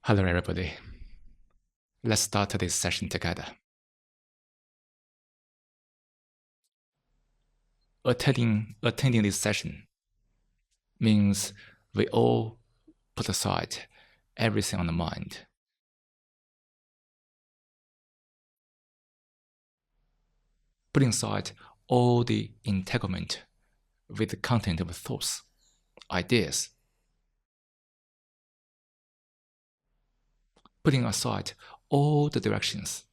Hello everybody. Let's start today's session together. Attending this session means we all put aside everything on the mind. Putting aside all the entanglement with the content of thoughts, ideas. Putting aside all the directions.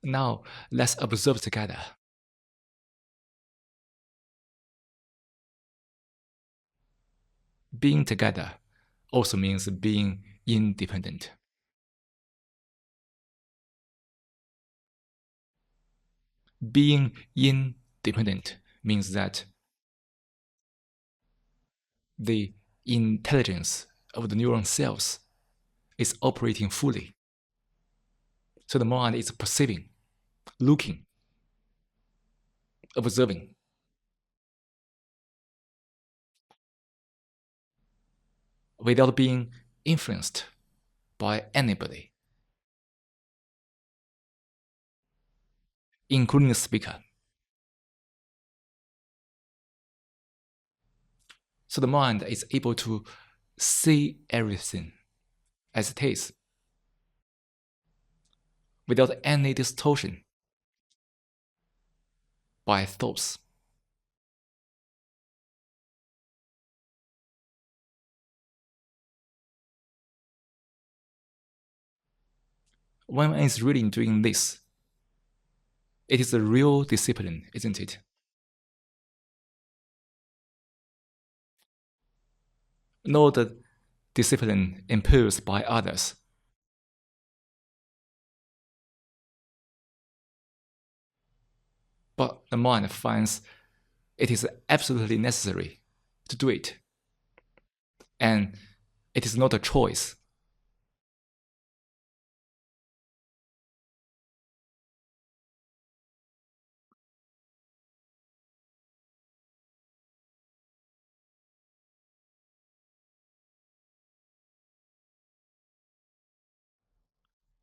Now, let's observe together. Being together also means being independent. Being independent means that the intelligence of the neuron cells is operating fully. So the mind is perceiving, looking, observing. Without being influenced by anybody, including the speaker. So the mind is able to see everything as it is, without any distortion by thoughts. When one is really doing this, it is a real discipline, isn't it? Not the discipline imposed by others. But the mind finds it is absolutely necessary to do it. And it is not a choice.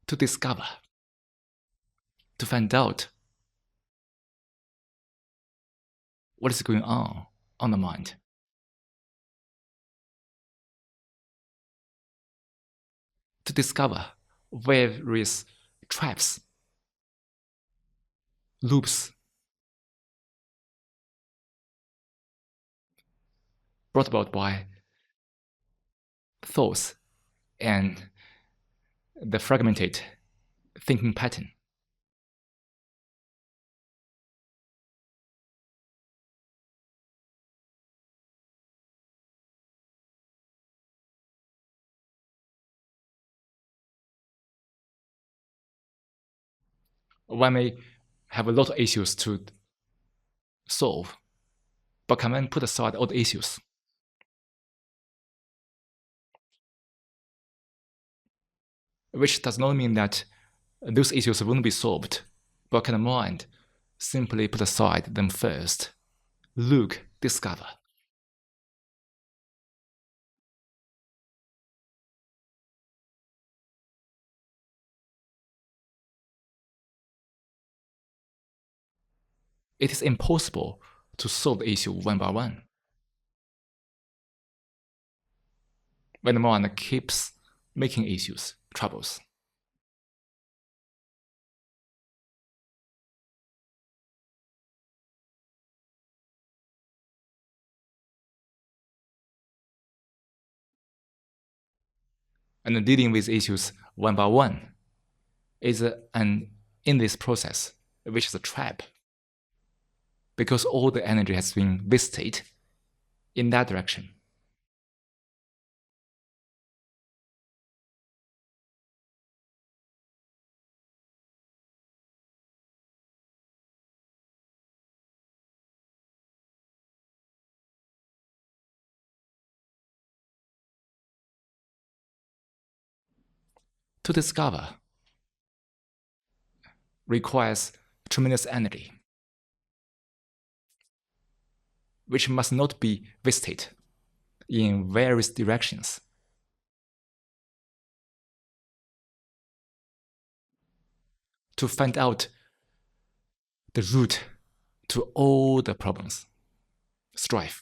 To discover, to find out what is going on the mind. To discover various traps, loops brought about by thoughts and the fragmented thinking pattern. One may have a lot of issues to solve, but can one put aside all the issues? Which does not mean that those issues won't be solved, but can the mind simply put aside them first? Look, discover. It is impossible to solve the issue one by one. When the mind keeps making issues, troubles. And dealing with issues one by one is an endless process, which is a trap. Because all the energy has been wasted in that direction. To discover requires tremendous energy, which must not be wasted in various directions to find out the root to all the problems, strife.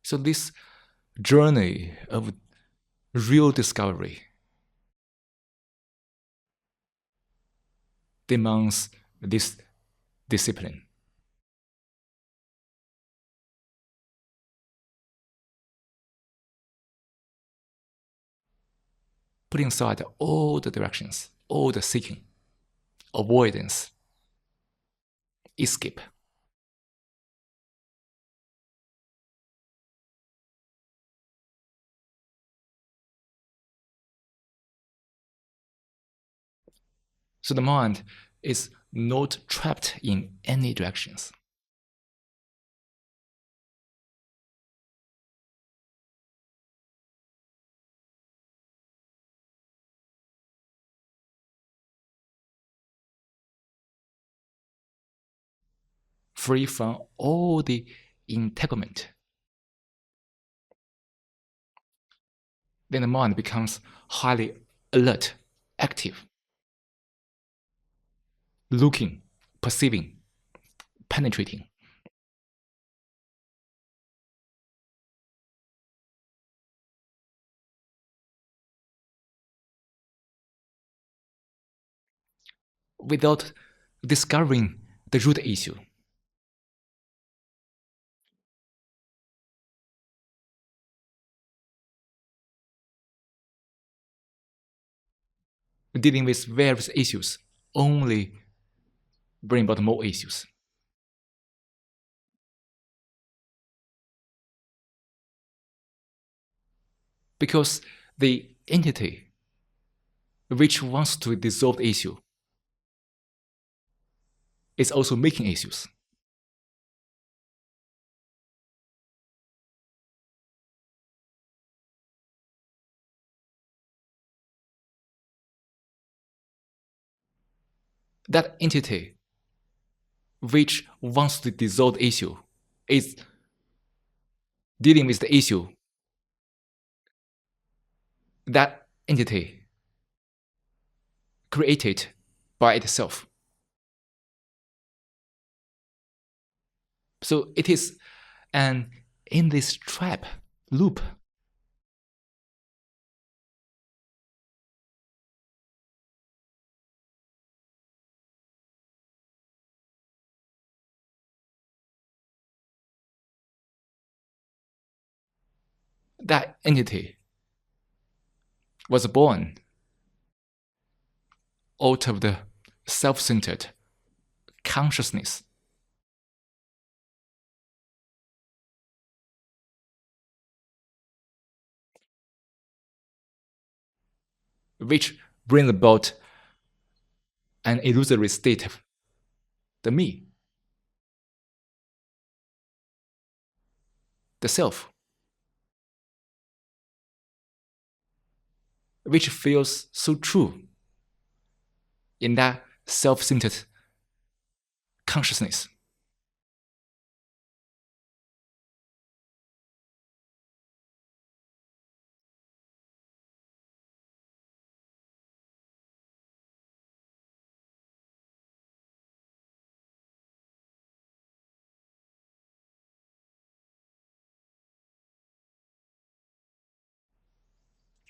So this journey of real discovery demands this discipline. Putting aside all the directions, all the seeking, avoidance, escape. So the mind is not trapped in any directions. Free from all the entanglement. Then the mind becomes highly alert, active, looking, perceiving, penetrating. Without discovering the root issue. Dealing with various issues only bring about more issues. Because the entity which wants to dissolve the issue is also making issues. That entity which wants to dissolve the issue is dealing with the issue. That entity created by itself. So it is an in this trap loop. That entity was born out of the self-centered consciousness. Which brings about an illusory state of the me, the self, which feels so true in that self-centered consciousness.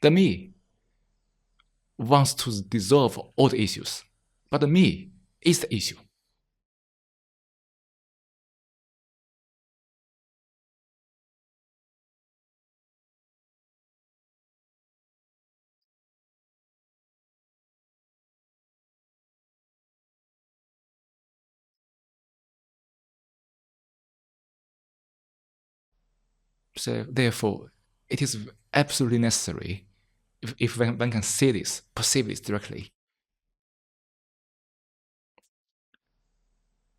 The me wants to dissolve all the issues, but the me is the issue. So therefore, it is absolutely necessary, if one can see this, perceive this directly,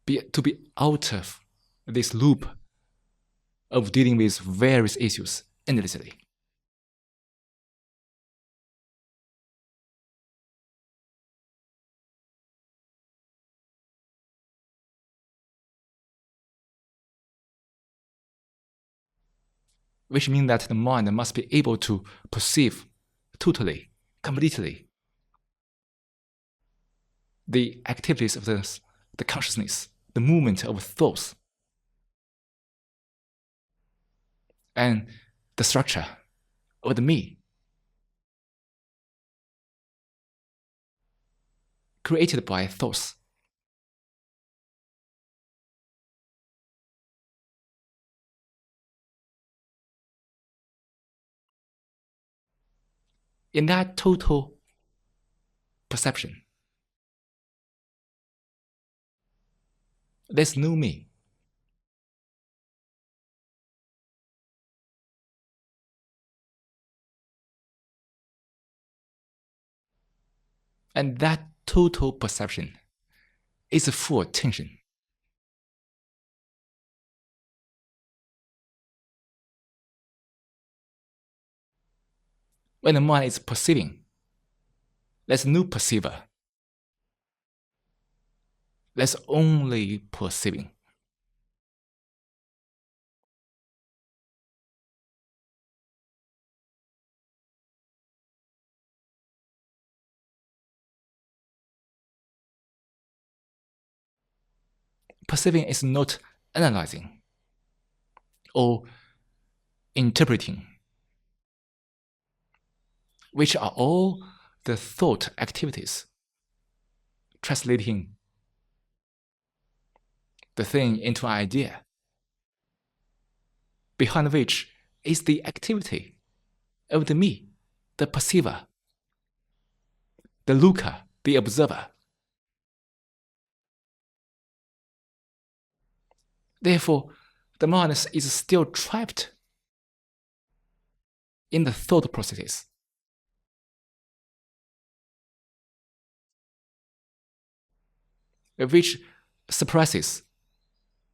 to be out of this loop of dealing with various issues endlessly. Which means that the mind must be able to perceive totally, completely, the activities of the consciousness, the movement of thoughts, and the structure of the me, created by thoughts. In that total perception, there's no me. And that total perception is full attention. When the mind is perceiving, there's no perceiver. There's only perceiving. Perceiving is not analyzing or interpreting, which are all the thought activities, translating the thing into an idea, behind which is the activity of the me, the perceiver, the looker, the observer. Therefore, the mind is still trapped in the thought processes. Which suppresses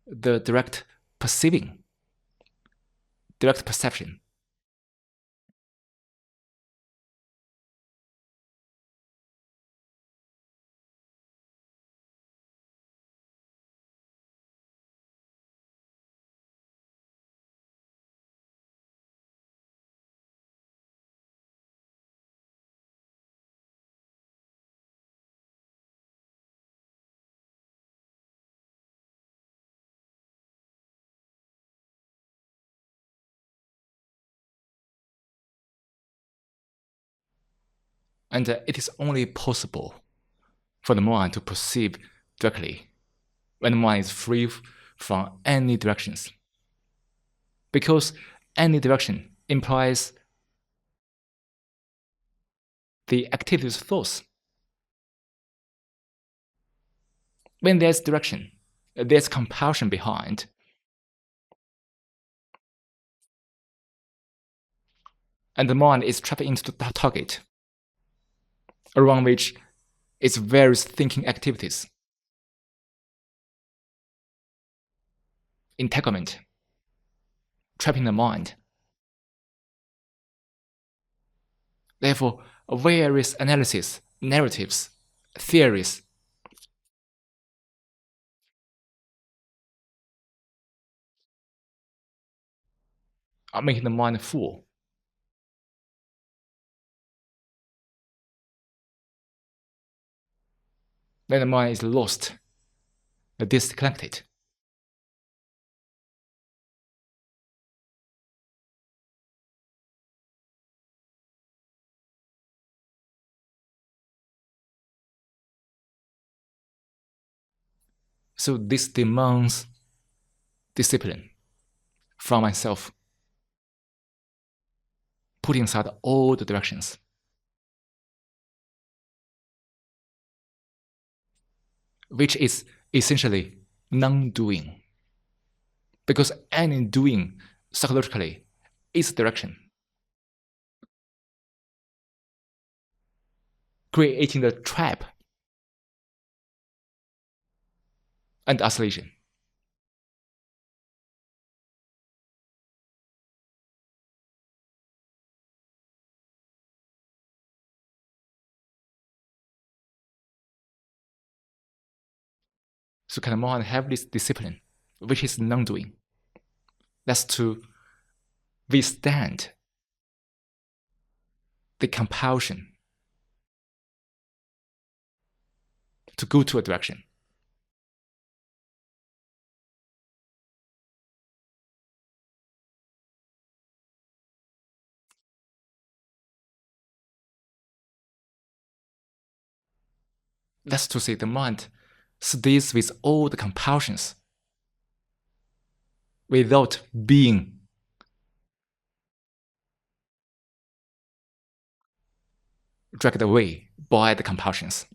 the direct perceiving, direct perception. And it is only possible for the mind to perceive directly when the mind is free from any directions. Because any direction implies the activities of thoughts. When there's direction, there's compulsion behind. And the mind is trapped into the target, around which its various thinking activities. Entanglement, trapping the mind. Therefore, various analyses, narratives, theories are making the mind full. Then the mind is lost, disconnected. So this demands discipline from myself, putting aside all the directions. Which is essentially non-doing. Because any doing psychologically its direction, creating the trap and oscillation. So can the mind have this discipline, which is non-doing? That's to withstand the compulsion to go to a direction. That's to say the mind stays with all the compulsions without being dragged away by the compulsions.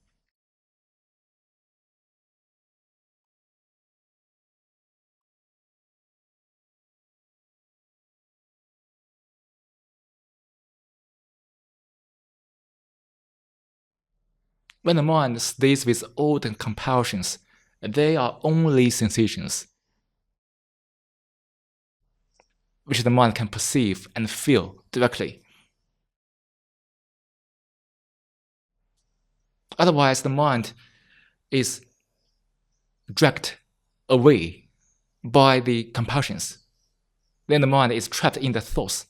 When the mind stays with all the compulsions, they are only sensations which the mind can perceive and feel directly. Otherwise, the mind is dragged away by the compulsions. Then the mind is trapped in the thoughts.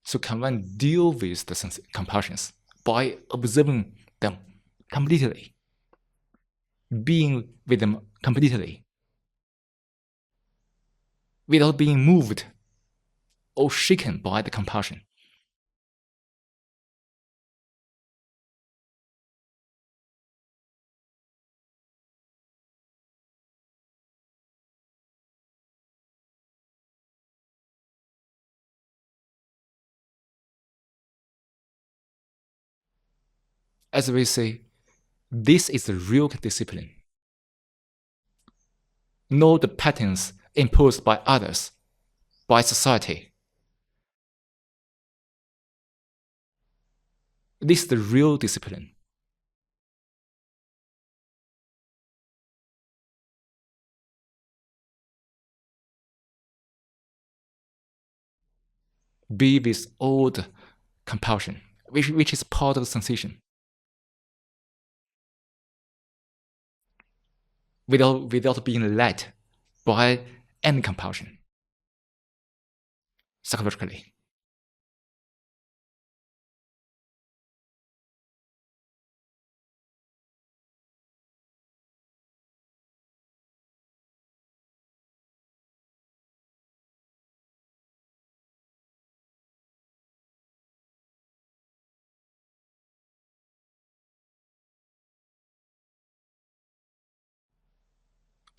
So can one deal with the compulsions by observing them completely, being with them completely, without being moved or shaken by the compulsion? As we say, this is the real discipline. Know the patterns imposed by others, by society. This is the real discipline. Be with all the compulsion, which is part of the sensation, without being led by any compulsion, psychologically.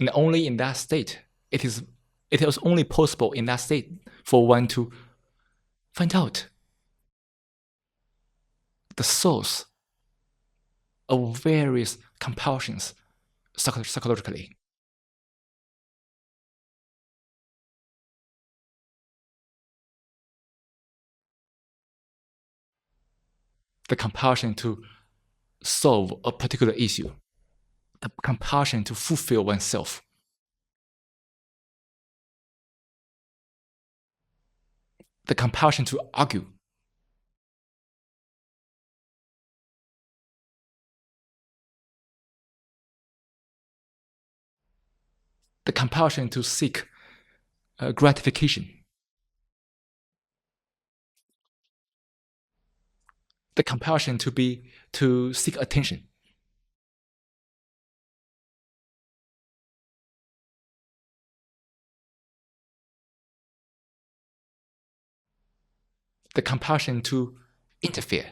And only in that state, it is only possible in that state for one to find out the source of various compulsions psychologically. The compulsion to solve a particular issue, the compulsion to fulfill oneself, the compulsion to argue, the compulsion to seek gratification, the compulsion to seek attention, the compulsion to interfere,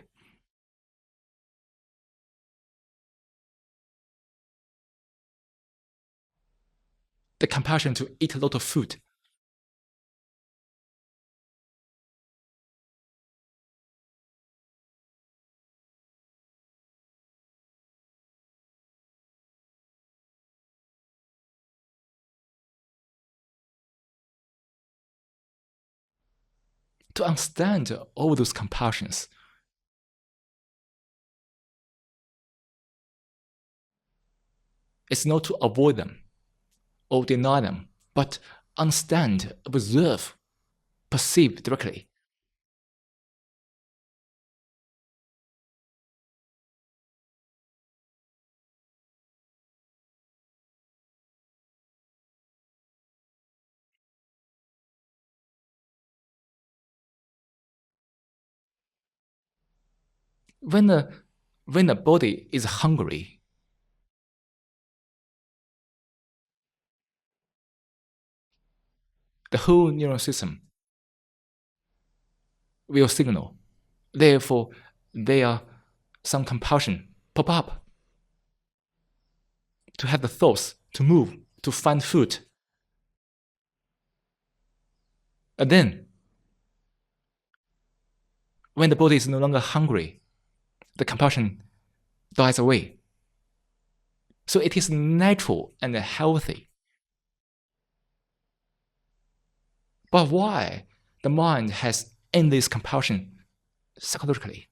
the compulsion to eat a lot of food. To understand all those compulsions, it's not to avoid them or deny them, but understand, observe, perceive directly. When the body is hungry, the whole neural system will signal. Therefore, there are some compulsion pop up to have the thoughts to move, to find food. And then, when the body is no longer hungry, the compulsion dies away. So it is natural and healthy. But why the mind has endless compulsion psychologically?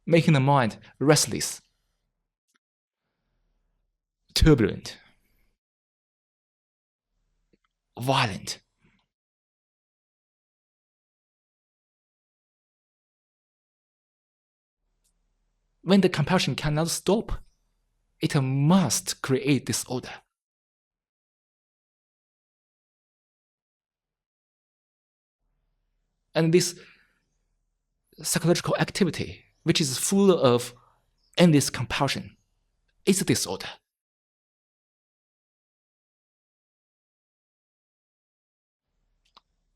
Making the mind restless, turbulent, violent. When the compulsion cannot stop, it must create disorder. And this psychological activity, which is full of endless compulsion, is a disorder.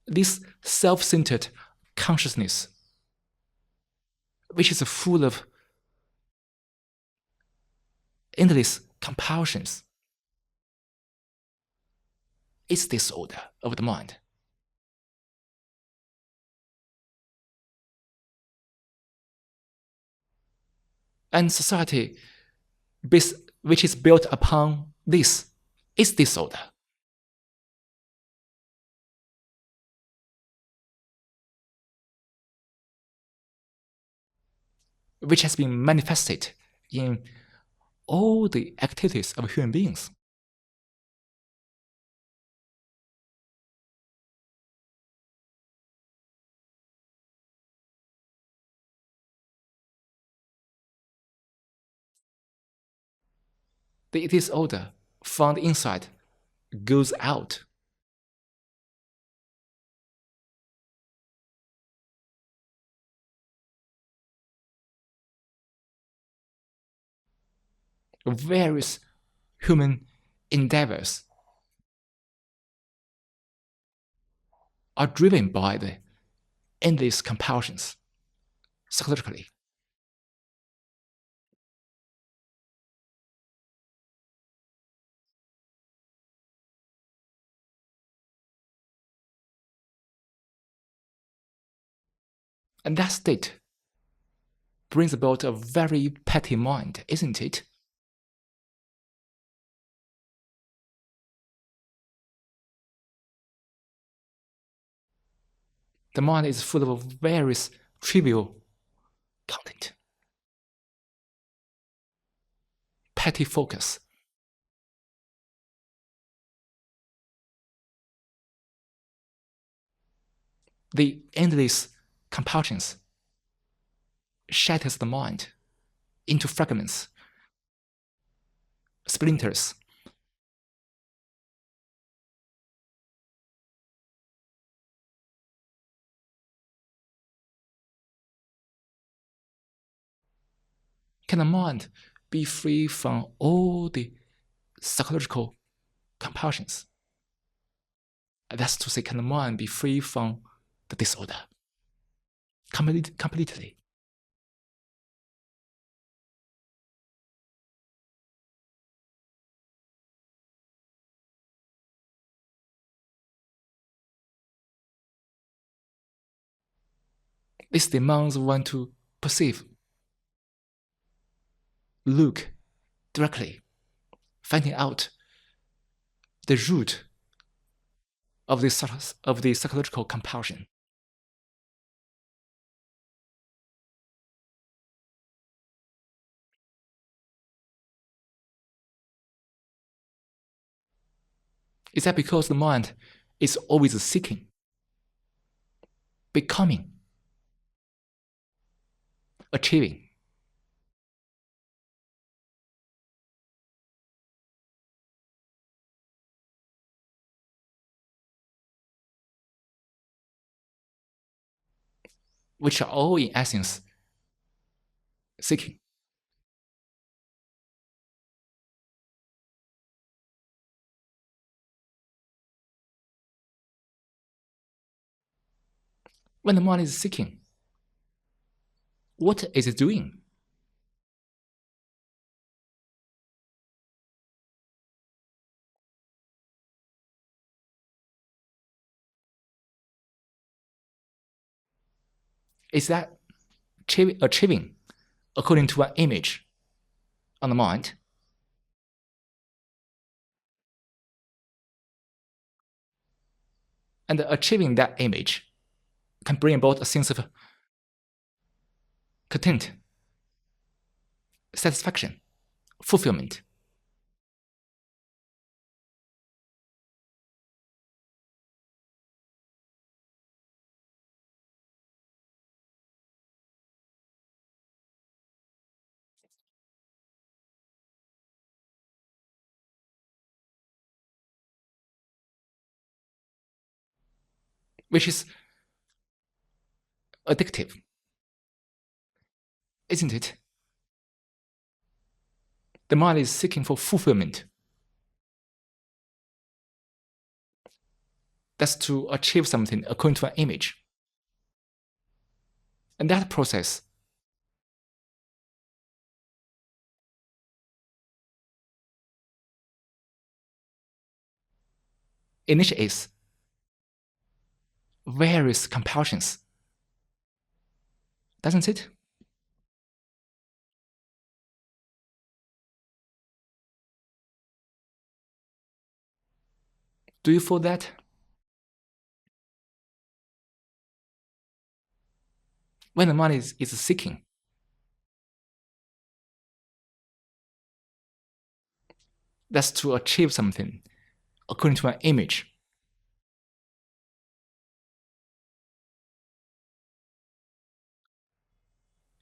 This self-centered consciousness, which is full of endless compulsions, is disorder of the mind. And society, which is built upon this, is disorder. Which has been manifested in all the activities of human beings. The disorder found inside goes out. Various human endeavors are driven by the endless compulsions psychologically. And that state brings about a very petty mind, isn't it? The mind is full of various trivial content, petty focus. The endless compulsions shatters the mind into fragments, splinters. Can the mind be free from all the psychological compulsions? That's to say, can the mind be free from the disorder completely? This demands one to perceive, look directly, finding out the root of the psychological compulsion. Is that because the mind is always seeking, becoming, achieving? Which are all in essence seeking. When the mind is seeking, what is it doing? Is that achieving according to an image on the mind? And achieving that image can bring about a sense of content, satisfaction, fulfillment. Which is addictive, isn't it? The mind is seeking for fulfillment. That's to achieve something according to an image. And that process initiates various compulsions, doesn't it? Do you feel that? When the mind is seeking, that's to achieve something according to an image.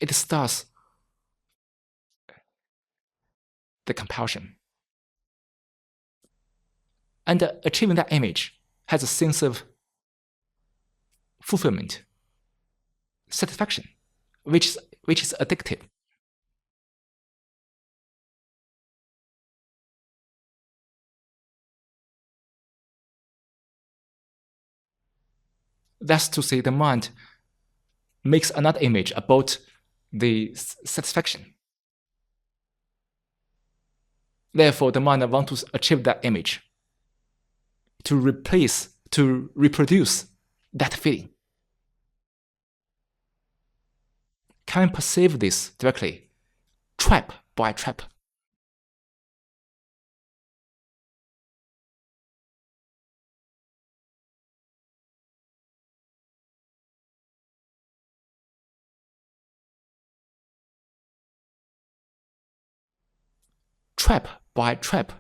It starts the compulsion. And achieving that image has a sense of fulfillment, satisfaction, which is addictive. That's to say, the mind makes another image about the satisfaction. Therefore, the mind wants to achieve that image to reproduce that feeling. Can we perceive this directly, trap by trap? Trap by trap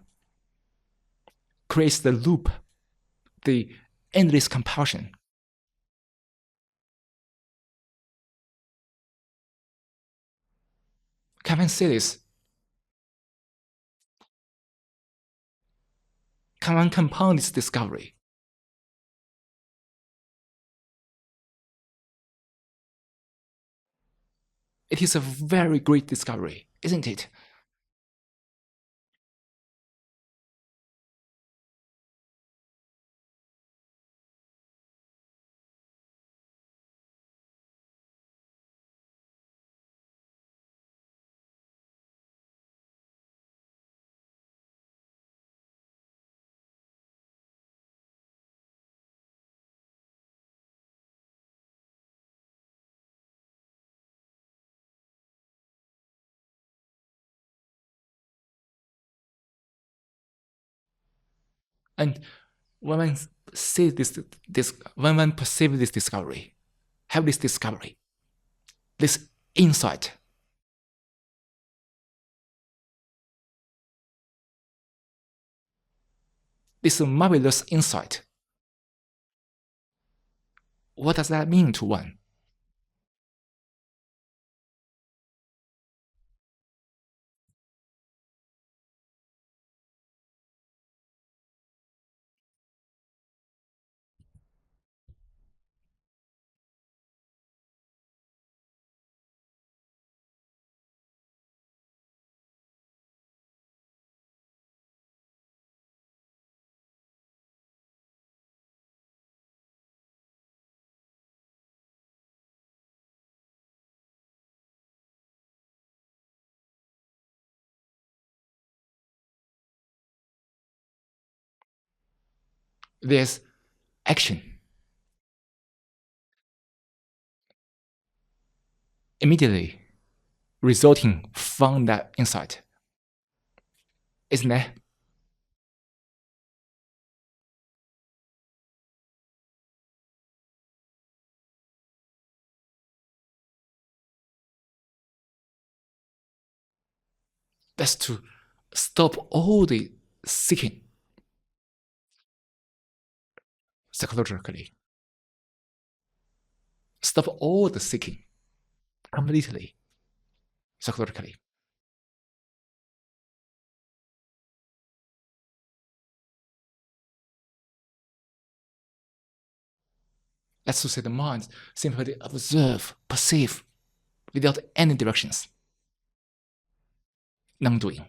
creates the loop, the endless compulsion. Can we see this? Can one compound this discovery? It is a very great discovery, isn't it? And when one sees when one perceives this discovery, have this discovery, this insight, this marvelous insight, what does that mean to one? There's action. Immediately resulting from that insight. Isn't it? That's to stop all the seeking psychologically. Stop all the seeking completely psychologically. That's to say the mind simply observe, perceive without any directions. Non-doing.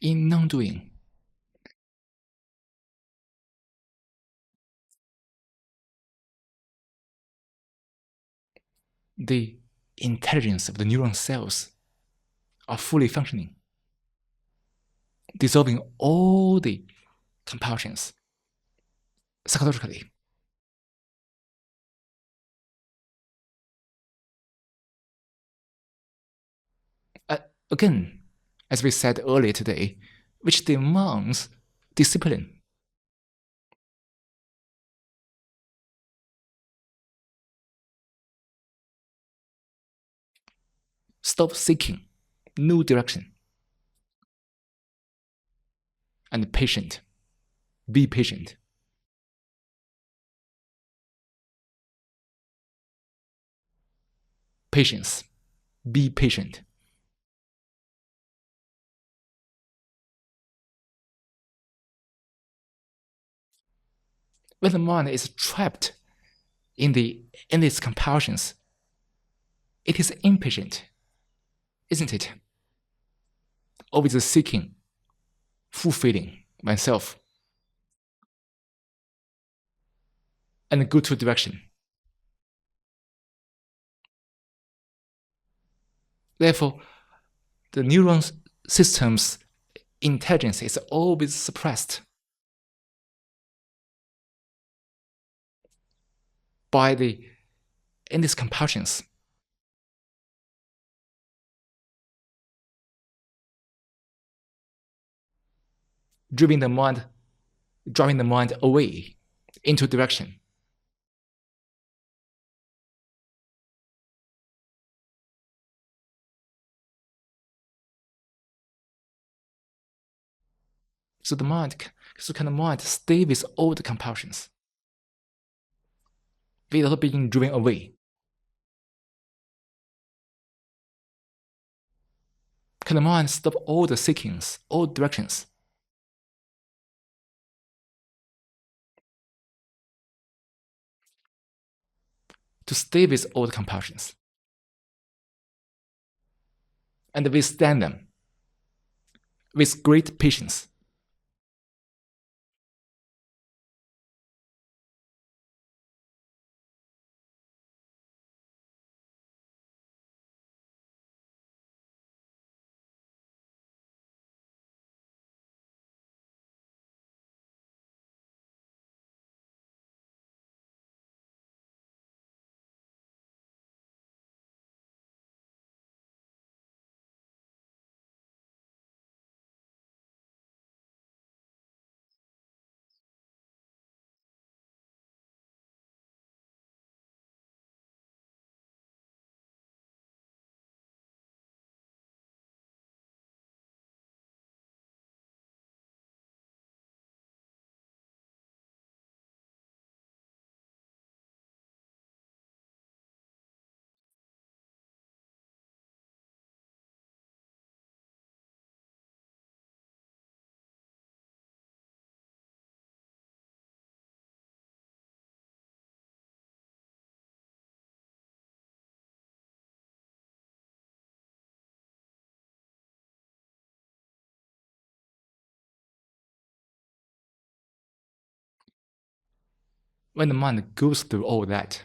In non-doing, the intelligence of the neuron cells are fully functioning, dissolving all the compulsions psychologically. Uh, Again, as we said earlier today, which demands discipline. Stop seeking new direction. And patient. Be patient. Patience. Be patient. When the mind is trapped in its compulsions, it is impatient, isn't it? Always seeking, fulfilling oneself, and go to direction. Therefore, the neuron system's intelligence is always suppressed by these compulsions. Driving the mind away into direction. So the mind stay with all the compulsions without being driven away. Can the mind stop all the seekings, all directions? To stay with all the compulsions and withstand them with great patience. When the mind goes through all that,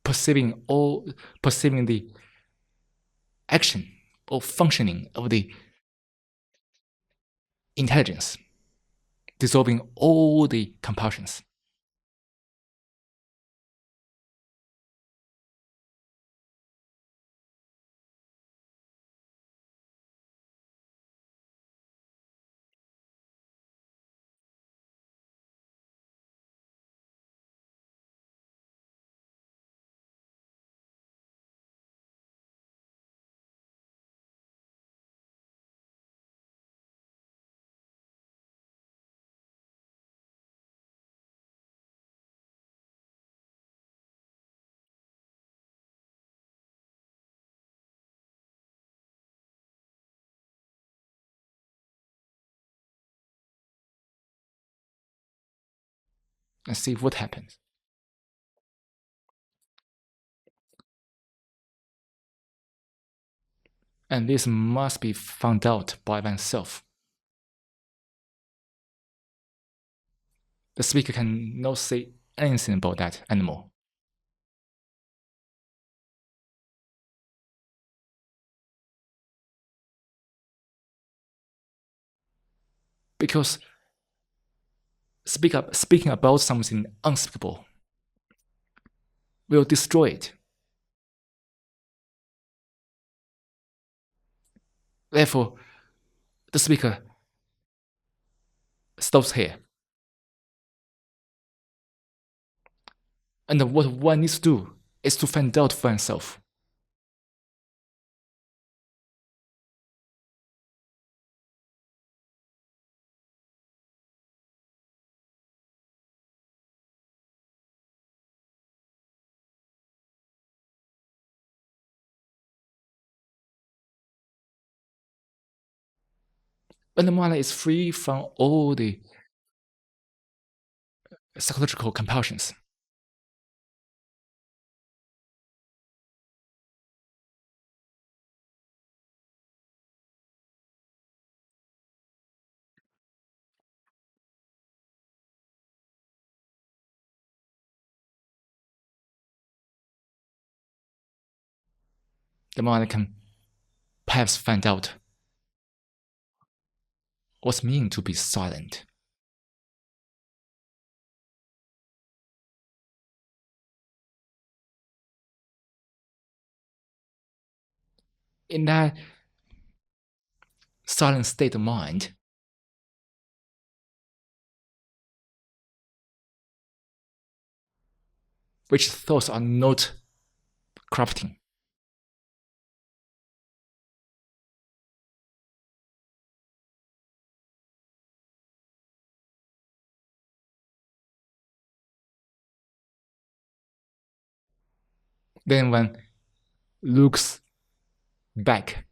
perceiving the action or functioning of the intelligence, dissolving all the compulsions. And see what happens. And this must be found out by oneself. The speaker can not say anything about that anymore. Because speaking about something unspeakable will destroy it. Therefore, the speaker stops here. And what one needs to do is to find out for oneself. When the mind is free from all the psychological compulsions, the mind can perhaps find out what's mean to be silent. In that silent state of mind, which thoughts are not corrupting. Then one looks back,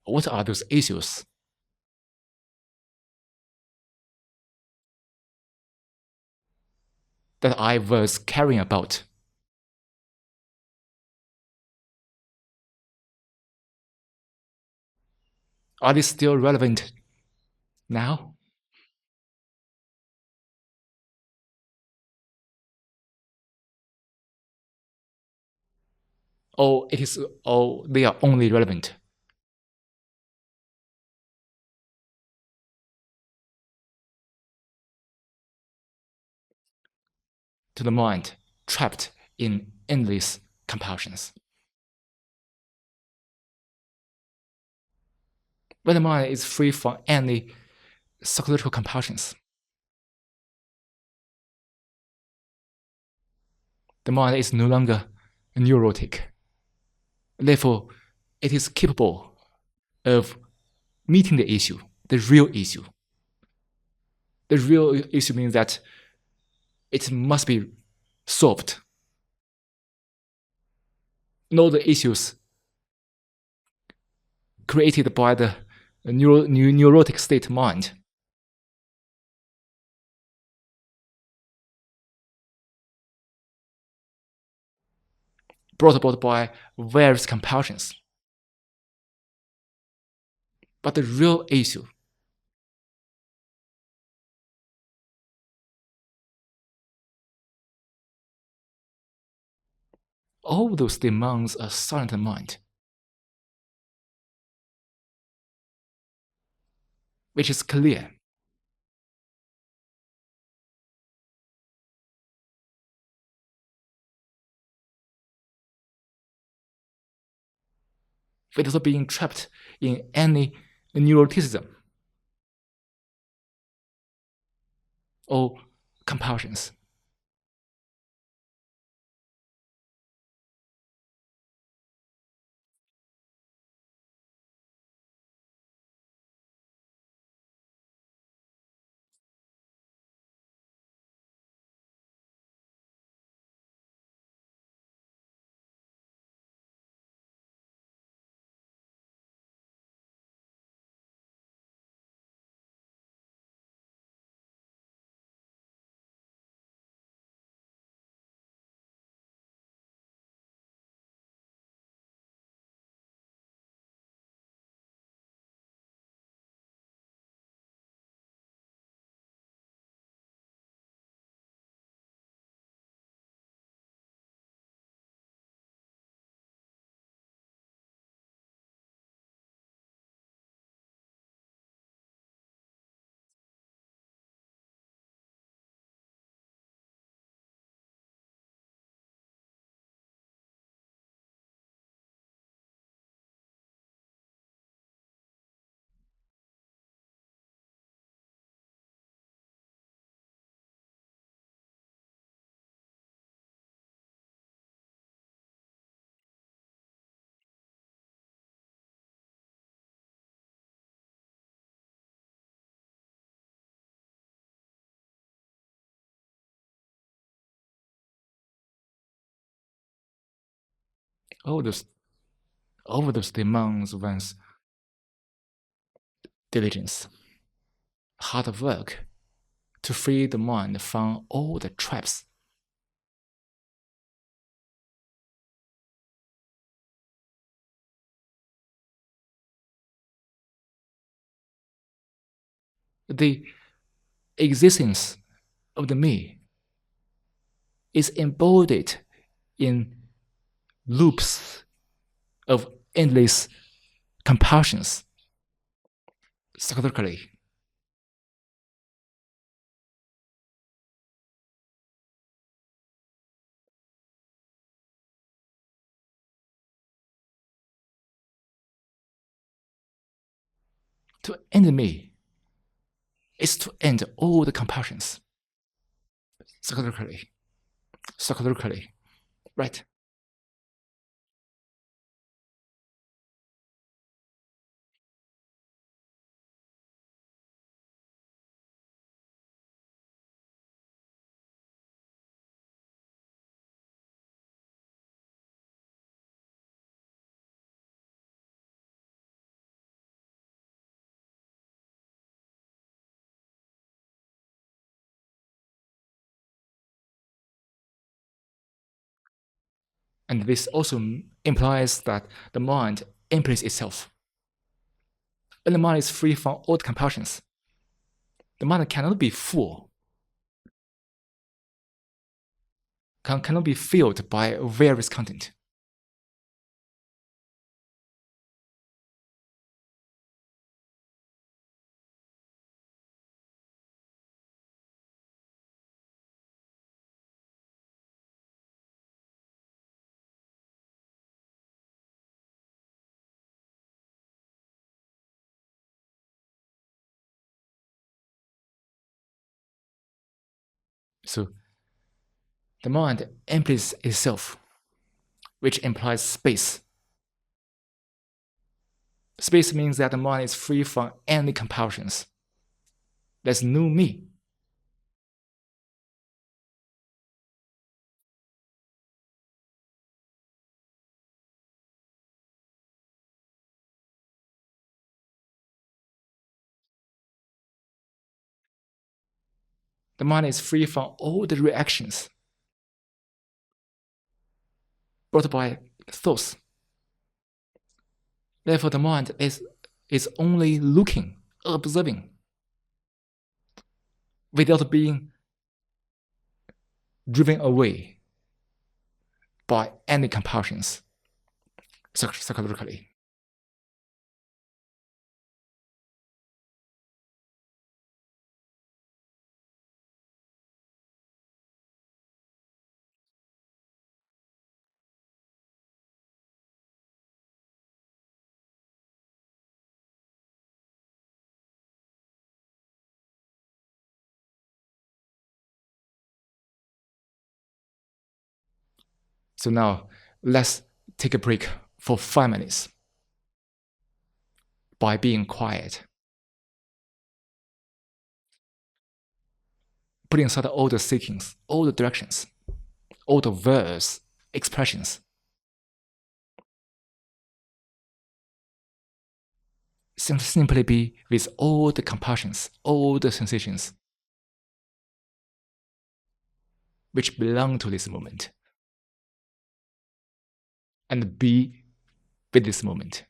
what are those issues? That I was caring about? Are they still relevant now? Or they are only relevant to the mind trapped in endless compulsions? When the mind is free from any psychological compulsions, the mind is no longer neurotic. Therefore, it is capable of meeting the issue, the real issue. The real issue means that it must be solved. Not the issues created by the neurotic state mind. Brought about by various compulsions. But the real issue, all those demands a silent mind, which is clear. Without being trapped in any neuroticism or compulsions. All those demands one's diligence, hard work to free the mind from all the traps. The existence of the me is embodied in loops of endless compulsions psychologically. To end me is to end all the compulsions. psychologically, right? And this also implies that the mind empties itself. When the mind is free from all the compulsions, the mind cannot be full, cannot be filled by various content. So the mind empties itself, which implies space. Space means that the mind is free from any compulsions. There's no me. The mind is free from all the reactions brought by thoughts. Therefore, the mind is only looking, observing, without being driven away by any compulsions psychologically. So now let's take a break for 5 minutes by being quiet, putting aside all the seekings, all the directions, all the verbs, expressions. Simply be with all the compulsions, all the sensations which belong to this moment, and be with this moment.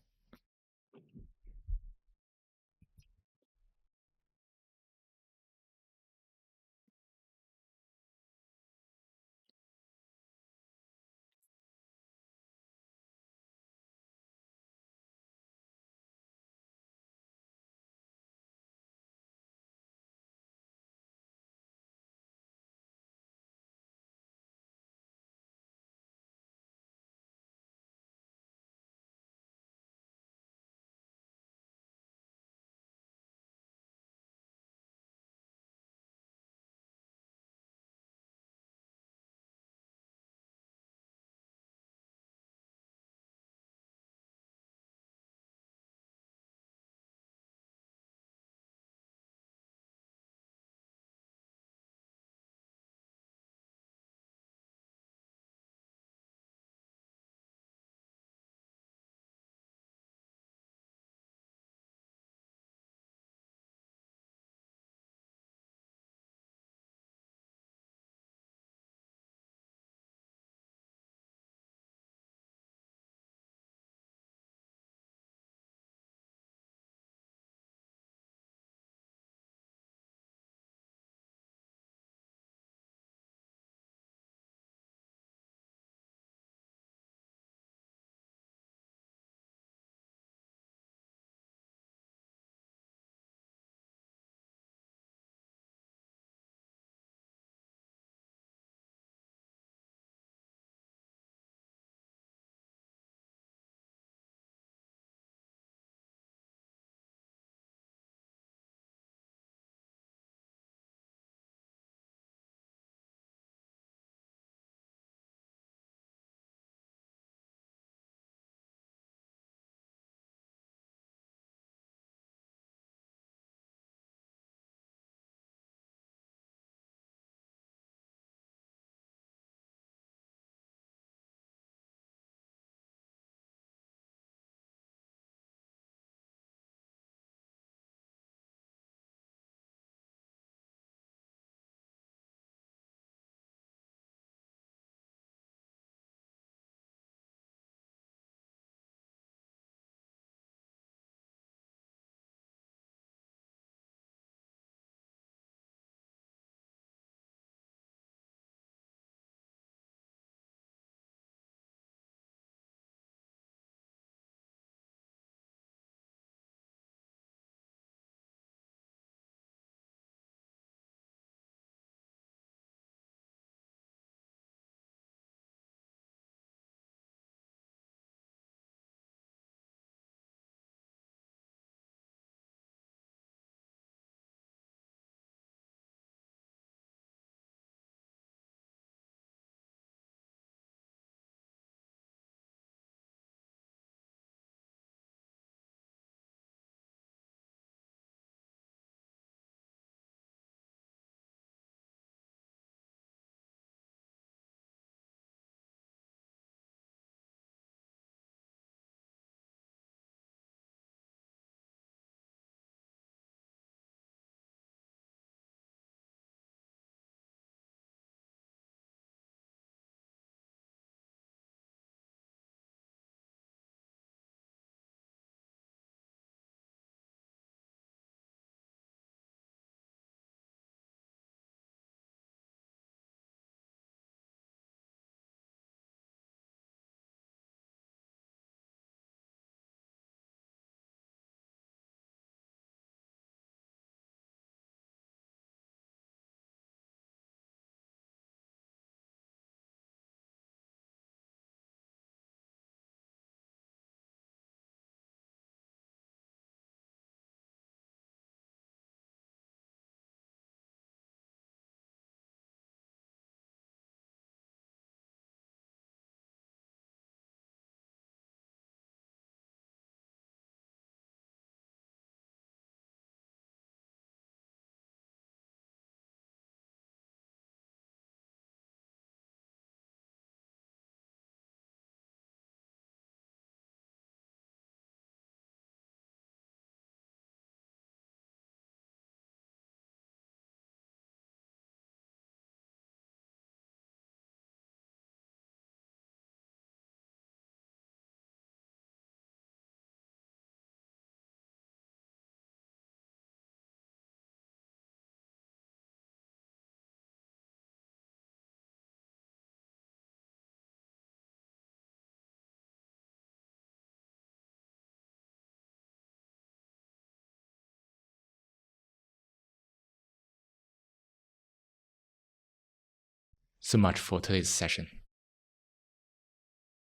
So much for today's session.